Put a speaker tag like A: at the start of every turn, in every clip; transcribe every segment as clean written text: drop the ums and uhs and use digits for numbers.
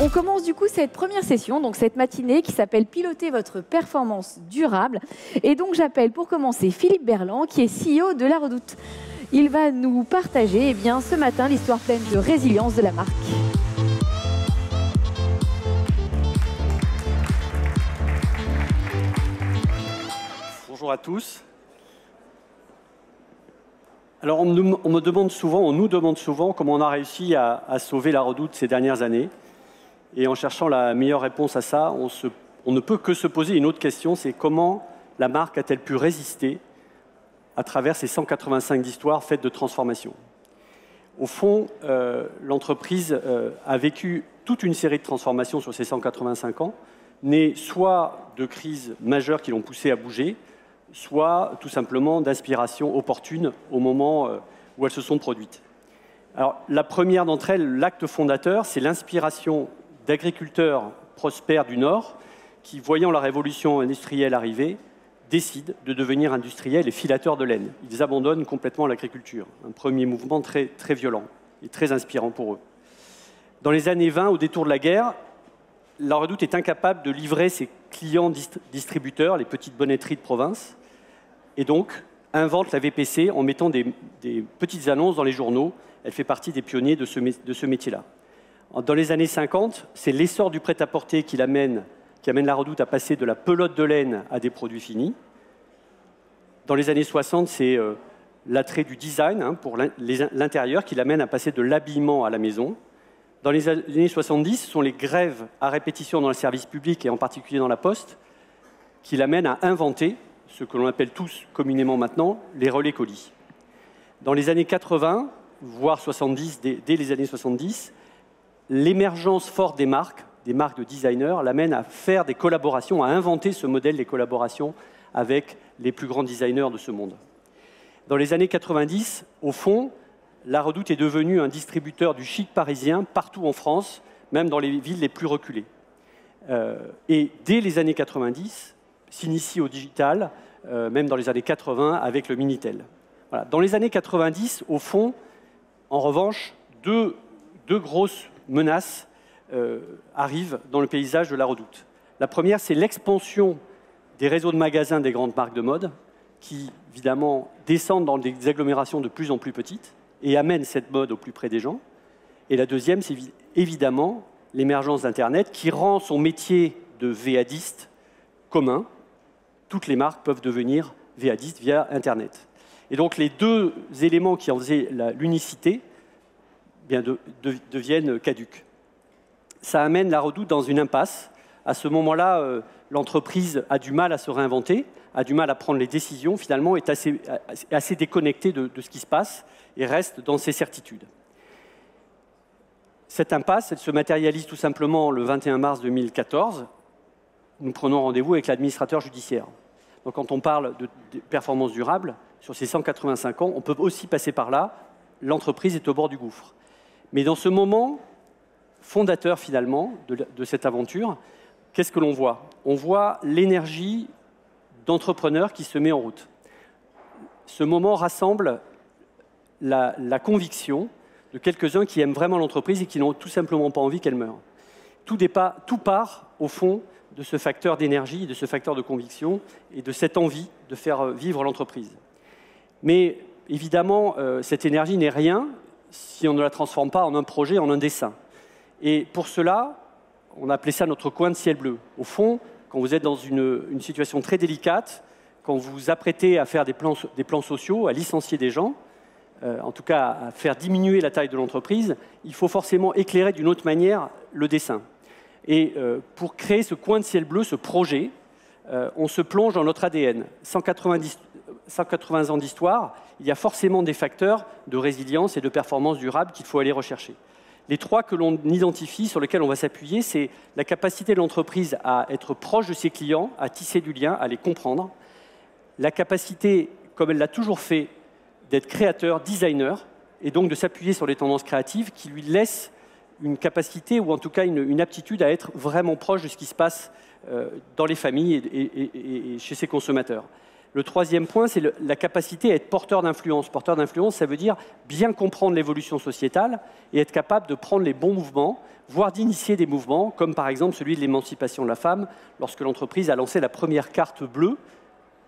A: On commence du coup cette première session, donc cette matinée qui s'appelle Piloter votre performance durable. Et donc j'appelle pour commencer Philippe Berland qui est CEO de La Redoute. Il va nous partager ce matin l'histoire pleine de résilience de la marque.
B: Bonjour à tous. Alors on nous demande souvent comment on a réussi à sauver La Redoute ces dernières années. Et en cherchant la meilleure réponse à ça, on ne peut que se poser une autre question, c'est comment la marque a-t-elle pu résister à travers ces 185 histoires faites de transformation. Au fond, l'entreprise a vécu toute une série de transformations sur ces 185 ans, nées soit de crises majeures qui l'ont poussée à bouger, soit tout simplement d'inspiration opportune au moment où elles se sont produites. Alors, la première d'entre elles, l'acte fondateur, c'est l'inspiration d'agriculteurs prospères du Nord qui, voyant la révolution industrielle arriver, décident de devenir industriels et filateurs de laine. Ils abandonnent complètement l'agriculture. Un premier mouvement très, très violent et très inspirant pour eux. Dans les années 20, au détour de la guerre, La Redoute est incapable de livrer ses clients distributeurs, les petites bonnetteries de province, et donc invente la VPC en mettant des petites annonces dans les journaux. Elle fait partie des pionniers de ce métier-là. Dans les années 50, c'est l'essor du prêt-à-porter qui amène La Redoute à passer de la pelote de laine à des produits finis. Dans les années 60, c'est l'attrait du design pour l'intérieur qui l'amène à passer de l'habillement à la maison. Dans les années 70, ce sont les grèves à répétition dans le service public et en particulier dans la poste qui l'amènent à inventer ce que l'on appelle tous communément maintenant les relais colis. Dans les années 80, voire 70, dès les années 70, l'émergence forte des marques de designers, l'amène à faire des collaborations, à inventer ce modèle des collaborations avec les plus grands designers de ce monde. Dans les années 90, au fond, La Redoute est devenue un distributeur du chic parisien partout en France, même dans les villes les plus reculées. Et dès les années 90, s'initie au digital, même dans les années 80 avec le Minitel. Voilà. Dans les années 90, au fond, en revanche, deux grosses menaces arrivent dans le paysage de La Redoute. La première, c'est l'expansion des réseaux de magasins des grandes marques de mode qui, évidemment, descendent dans des agglomérations de plus en plus petites et amènent cette mode au plus près des gens. Et la deuxième, c'est évidemment l'émergence d'Internet qui rend son métier de VAdiste commun. Toutes les marques peuvent devenir VAdistes via Internet. Et donc, les deux éléments qui en faisaient l'unicité deviennent caduques. Ça amène La Redoute dans une impasse. À ce moment-là, l'entreprise a du mal à se réinventer, a du mal à prendre les décisions, finalement, est assez déconnectée de ce qui se passe et reste dans ses certitudes. Cette impasse, elle se matérialise tout simplement le 21 mars 2014. Nous prenons rendez-vous avec l'administrateur judiciaire. Donc, quand on parle de performance durable, sur ces 185 ans, on peut aussi passer par là. L'entreprise est au bord du gouffre. Mais dans ce moment fondateur, finalement, de cette aventure, qu'est-ce que l'on voit? On voit l'énergie d'entrepreneurs qui se met en route. Ce moment rassemble la conviction de quelques-uns qui aiment vraiment l'entreprise et qui n'ont tout simplement pas envie qu'elle meure. Tout part, au fond, de ce facteur d'énergie, de ce facteur de conviction et de cette envie de faire vivre l'entreprise. Mais évidemment, cette énergie n'est rien si on ne la transforme pas en un projet, en un dessin. Et pour cela, on a appelé ça notre coin de ciel bleu. Au fond, quand vous êtes dans une situation très délicate, quand vous vous apprêtez à faire des plans sociaux, à licencier des gens, en tout cas à faire diminuer la taille de l'entreprise, il faut forcément éclairer d'une autre manière le dessin. Et pour créer ce coin de ciel bleu, ce projet, on se plonge dans notre ADN. 180 ans d'histoire, il y a forcément des facteurs de résilience et de performance durable qu'il faut aller rechercher. Les trois que l'on identifie, sur lesquels on va s'appuyer, c'est la capacité de l'entreprise à être proche de ses clients, à tisser du lien, à les comprendre, la capacité, comme elle l'a toujours fait, d'être créateur, designer, et donc de s'appuyer sur les tendances créatives qui lui laissent une capacité, ou en tout cas une aptitude à être vraiment proche de ce qui se passe dans les familles et chez ses consommateurs. Le troisième point, c'est la capacité à être porteur d'influence. Porteur d'influence, ça veut dire bien comprendre l'évolution sociétale et être capable de prendre les bons mouvements, voire d'initier des mouvements, comme par exemple celui de l'émancipation de la femme, lorsque l'entreprise a lancé la première carte bleue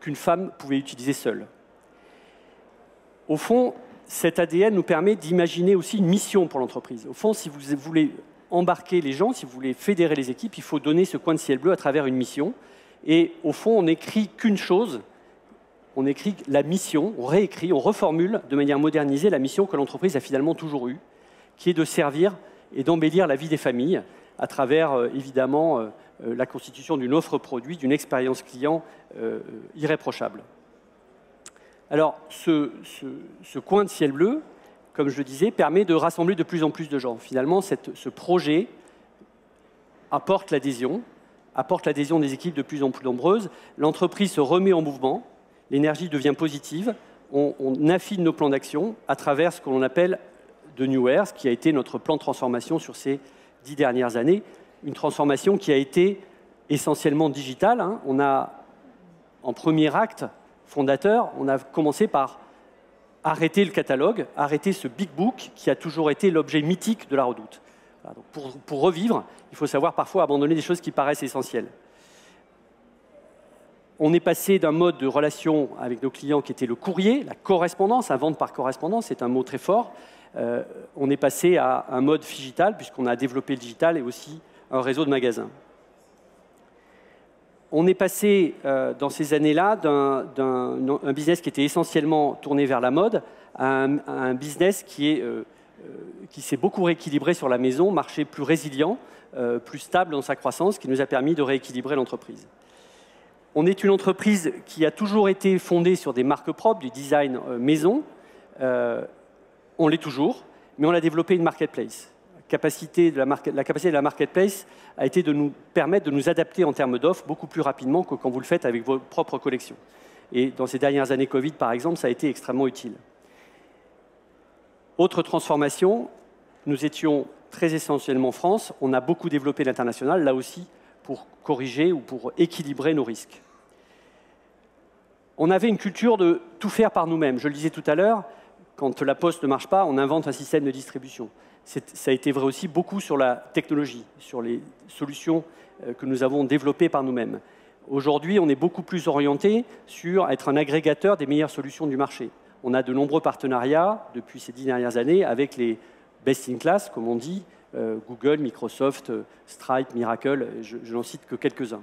B: qu'une femme pouvait utiliser seule. Au fond, cet ADN nous permet d'imaginer aussi une mission pour l'entreprise. Au fond, si vous voulez embarquer les gens, si vous voulez fédérer les équipes, il faut donner ce coin de ciel bleu à travers une mission. Et au fond, on n'écrit qu'une chose, on écrit la mission, on réécrit, on reformule de manière modernisée la mission que l'entreprise a finalement toujours eue, qui est de servir et d'embellir la vie des familles à travers, évidemment, la constitution d'une offre produit, d'une expérience client irréprochable. Alors, ce coin de ciel bleu, comme je le disais, permet de rassembler de plus en plus de gens. Finalement, ce projet apporte l'adhésion des équipes de plus en plus nombreuses. L'entreprise se remet en mouvement, l'énergie devient positive, on affine nos plans d'action à travers ce que l'on appelle The New Air, ce qui a été notre plan de transformation sur ces 10 dernières années. Une transformation qui a été essentiellement digitale. On a, en premier acte fondateur, on a commencé par arrêter le catalogue, arrêter ce big book qui a toujours été l'objet mythique de la Redoute. Voilà, donc pour revivre, il faut savoir parfois abandonner des choses qui paraissent essentielles. On est passé d'un mode de relation avec nos clients qui était le courrier, la correspondance, la vente par correspondance, c'est un mot très fort. On est passé à un mode digital, puisqu'on a développé le digital et aussi un réseau de magasins. On est passé, dans ces années-là, d'un business qui était essentiellement tourné vers la mode à un business qui s'est beaucoup rééquilibré sur la maison, marché plus résilient, plus stable dans sa croissance, qui nous a permis de rééquilibrer l'entreprise. On est une entreprise qui a toujours été fondée sur des marques propres, du design maison. On l'est toujours, mais on a développé une marketplace. La capacité de la marketplace a été de nous permettre de nous adapter en termes d'offres beaucoup plus rapidement que quand vous le faites avec vos propres collections. Et dans ces dernières années Covid, par exemple, ça a été extrêmement utile. Autre transformation, nous étions très essentiellement France. On a beaucoup développé l'international, là aussi, pour corriger ou pour équilibrer nos risques. On avait une culture de tout faire par nous-mêmes. Je le disais tout à l'heure, quand la poste ne marche pas, on invente un système de distribution. Ça a été vrai aussi beaucoup sur la technologie, sur les solutions que nous avons développées par nous-mêmes. Aujourd'hui, on est beaucoup plus orienté sur être un agrégateur des meilleures solutions du marché. On a de nombreux partenariats depuis ces 10 dernières années avec les best-in-class, comme on dit, Google, Microsoft, Stripe, Miracle, je n'en cite que quelques-uns.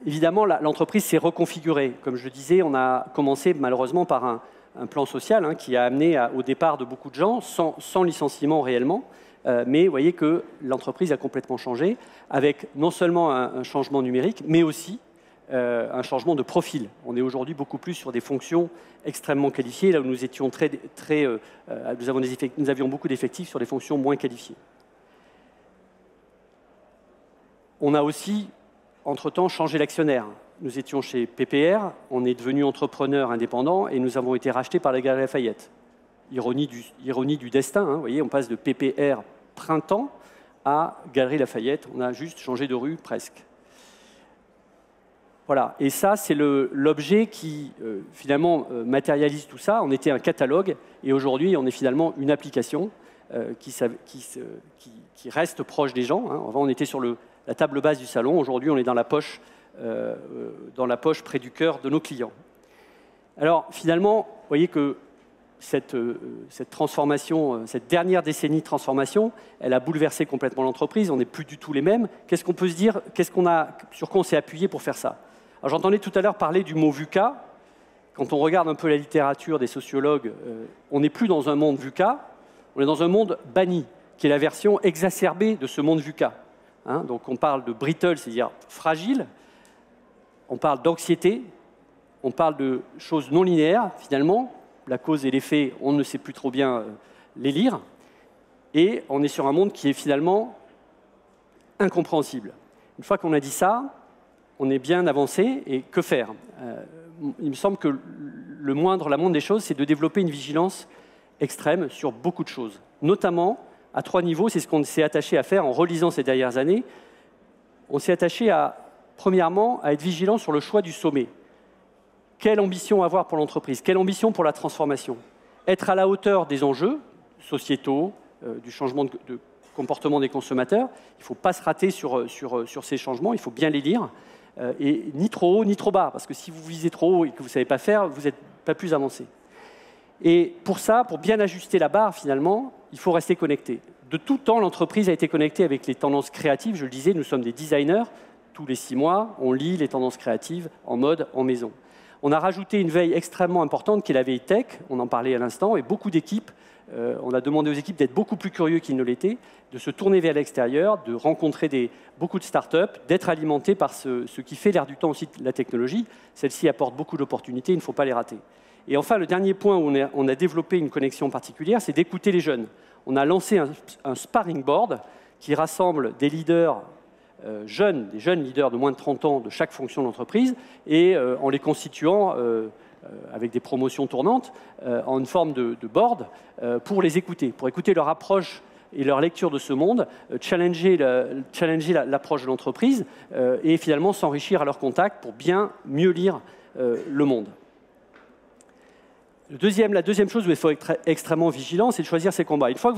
B: Évidemment, l'entreprise s'est reconfigurée. Comme je le disais, on a commencé malheureusement par un plan social qui a amené au départ de beaucoup de gens, sans licenciement réellement. Mais vous voyez que l'entreprise a complètement changé, avec non seulement un changement numérique, mais aussi un changement de profil. On est aujourd'hui beaucoup plus sur des fonctions extrêmement qualifiées, là où nous étions nous avions beaucoup d'effectifs sur des fonctions moins qualifiées. On a aussi, entre-temps, changé l'actionnaire. Nous étions chez PPR, on est devenu entrepreneur indépendant et nous avons été rachetés par la Galeries Lafayette. Ironie du destin, vous voyez, on passe de PPR Printemps à Galeries Lafayette. On a juste changé de rue presque. Voilà, et ça, c'est l'objet qui, finalement, matérialise tout ça. On était un catalogue et aujourd'hui, on est finalement une application qui reste proche des gens. Avant, on était sur la table basse du salon. Aujourd'hui, on est dans la poche près du cœur de nos clients. Alors, finalement, vous voyez que cette transformation, cette dernière décennie de transformation, elle a bouleversé complètement l'entreprise. On n'est plus du tout les mêmes. Qu'est-ce qu'on peut se dire? Sur quoi on s'est appuyé pour faire ça? Alors, j'entendais tout à l'heure parler du mot VUCA. Quand on regarde un peu la littérature des sociologues, on n'est plus dans un monde VUCA, on est dans un monde banni, qui est la version exacerbée de ce monde VUCA. Donc, on parle de brittle, c'est-à-dire fragile. On parle d'anxiété. On parle de choses non linéaires, finalement. La cause et l'effet, on ne sait plus trop bien les lire. Et on est sur un monde qui est finalement incompréhensible. Une fois qu'on a dit ça, on est bien avancé. Et que faire? Il me semble que la moindre des choses, c'est de développer une vigilance extrême sur beaucoup de choses. Notamment, à 3 niveaux, c'est ce qu'on s'est attaché à faire en relisant ces dernières années. On s'est attaché premièrement, à être vigilant sur le choix du sommet. quelle ambition avoir pour l'entreprise? Quelle ambition pour la transformation? Être à la hauteur des enjeux sociétaux, du changement de comportement des consommateurs. Il ne faut pas se rater sur ces changements, il faut bien les lire. Et ni trop haut, ni trop bas. Parce que si vous visez trop haut et que vous ne savez pas faire, vous n'êtes pas plus avancé. Et pour ça, pour bien ajuster la barre, finalement, il faut rester connecté. De tout temps, l'entreprise a été connectée avec les tendances créatives. Je le disais, nous sommes des designers. Tous les 6 mois, on lit les tendances créatives en mode, en maison. On a rajouté une veille extrêmement importante qui est la veille tech. On en parlait à l'instant. Et beaucoup d'équipes, on a demandé aux équipes d'être beaucoup plus curieux qu'ils ne l'étaient, de se tourner vers l'extérieur, de rencontrer beaucoup de startups, d'être alimentés par ce qui fait l'air du temps aussi, la technologie. Celle-ci apporte beaucoup d'opportunités, il ne faut pas les rater. Et enfin, le dernier point où on a développé une connexion particulière, c'est d'écouter les jeunes. On a lancé un sparring board qui rassemble des leaders jeunes, des jeunes leaders de moins de 30 ans de chaque fonction d'entreprise, et en les constituant avec des promotions tournantes, en une forme de board, pour les écouter, pour écouter leur approche et leur lecture de ce monde, challenger l'approche de l'entreprise et finalement s'enrichir à leur contact pour bien mieux lire le monde. La deuxième chose où il faut être extrêmement vigilant, c'est de choisir ses combats. Une fois que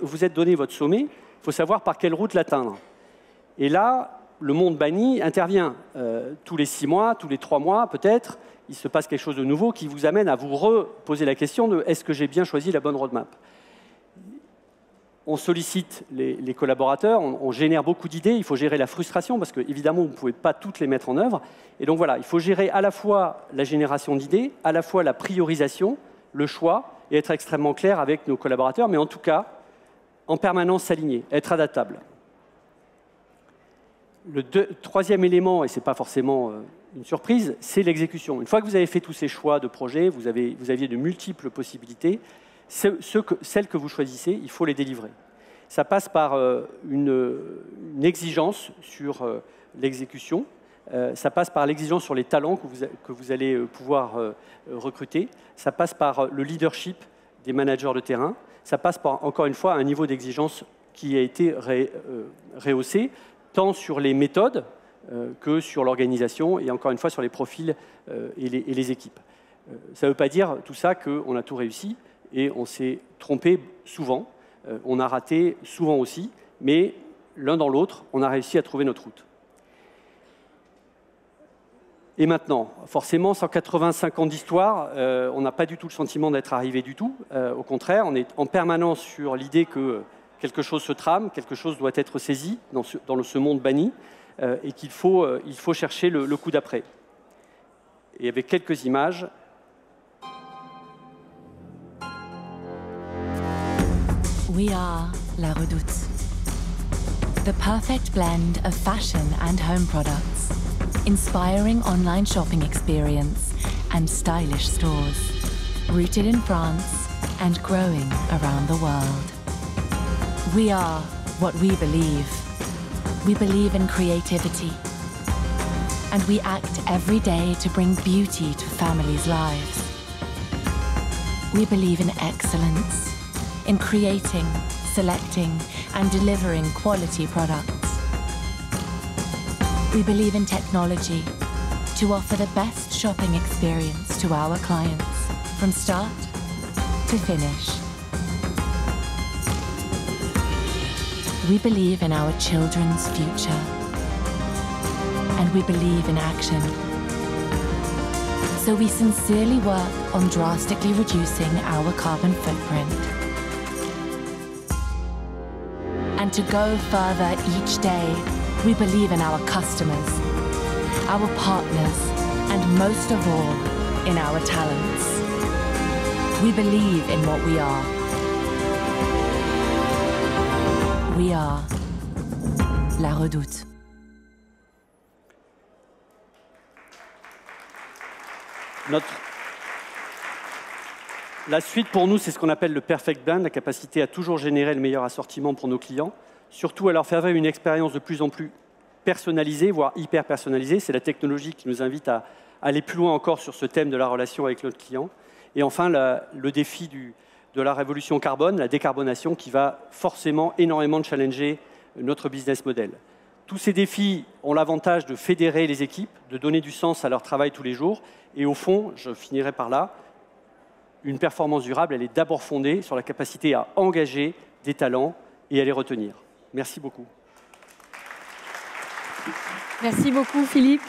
B: vous êtes donné votre sommet, il faut savoir par quelle route l'atteindre. Et là, le monde banni intervient tous les 6 mois, tous les 3 mois peut-être. Il se passe quelque chose de nouveau qui vous amène à vous reposer la question de est-ce que j'ai bien choisi la bonne roadmap? On sollicite les collaborateurs, on génère beaucoup d'idées, il faut gérer la frustration parce qu'évidemment, vous ne pouvez pas toutes les mettre en œuvre. Et donc voilà, il faut gérer à la fois la génération d'idées, à la fois la priorisation, le choix, et être extrêmement clair avec nos collaborateurs, mais en tout cas, en permanence s'aligner, être adaptable. Le troisième élément, et ce n'est pas forcément une surprise, c'est l'exécution. Une fois que vous avez fait tous ces choix de projets, vous aviez de multiples possibilités. Celles que vous choisissez, il faut les délivrer. Ça passe par une exigence sur l'exécution. Ça passe par l'exigence sur les talents que vous allez pouvoir recruter. Ça passe par le leadership des managers de terrain. Ça passe par, encore une fois, un niveau d'exigence qui a été rehaussé, tant sur les méthodes que sur l'organisation et encore une fois sur les profils et les équipes. Ça ne veut pas dire tout ça qu'on a tout réussi et on s'est trompé souvent, on a raté souvent aussi, mais l'un dans l'autre, on a réussi à trouver notre route. Et maintenant, forcément, 185 ans d'histoire, on n'a pas du tout le sentiment d'être arrivé du tout. Au contraire, on est en permanence sur l'idée que quelque chose se trame, quelque chose doit être saisi dans ce monde banni et qu'il faut chercher le coup d'après. Et avec quelques images.
C: We are La Redoute, the perfect blend of fashion and home products, inspiring online shopping experience and stylish stores, rooted in France and growing around the world. We are what we believe. We believe in creativity, and we act every day to bring beauty to families' lives. We believe in excellence, in creating, selecting, and delivering quality products. We believe in technology to offer the best shopping experience to our clients, from start to finish. We believe in our children's future, and we believe in action. So we sincerely work on drastically reducing our carbon footprint. And to go further each day, we believe in our customers, our partners, and most of all, in our talents. We believe in what we are. We are La Redoute.
B: La suite pour nous, c'est ce qu'on appelle le perfect blend, la capacité à toujours générer le meilleur assortiment pour nos clients, surtout à leur faire vivre une expérience de plus en plus personnalisée, voire hyper personnalisée. C'est la technologie qui nous invite à aller plus loin encore sur ce thème de la relation avec notre client. Et enfin, le défi de la révolution carbone, la décarbonation, qui va forcément énormément challenger notre business model. Tous ces défis ont l'avantage de fédérer les équipes, de donner du sens à leur travail tous les jours. Et au fond, je finirai par là, une performance durable, elle est d'abord fondée sur la capacité à engager des talents et à les retenir. Merci beaucoup.
A: Merci beaucoup, Philippe.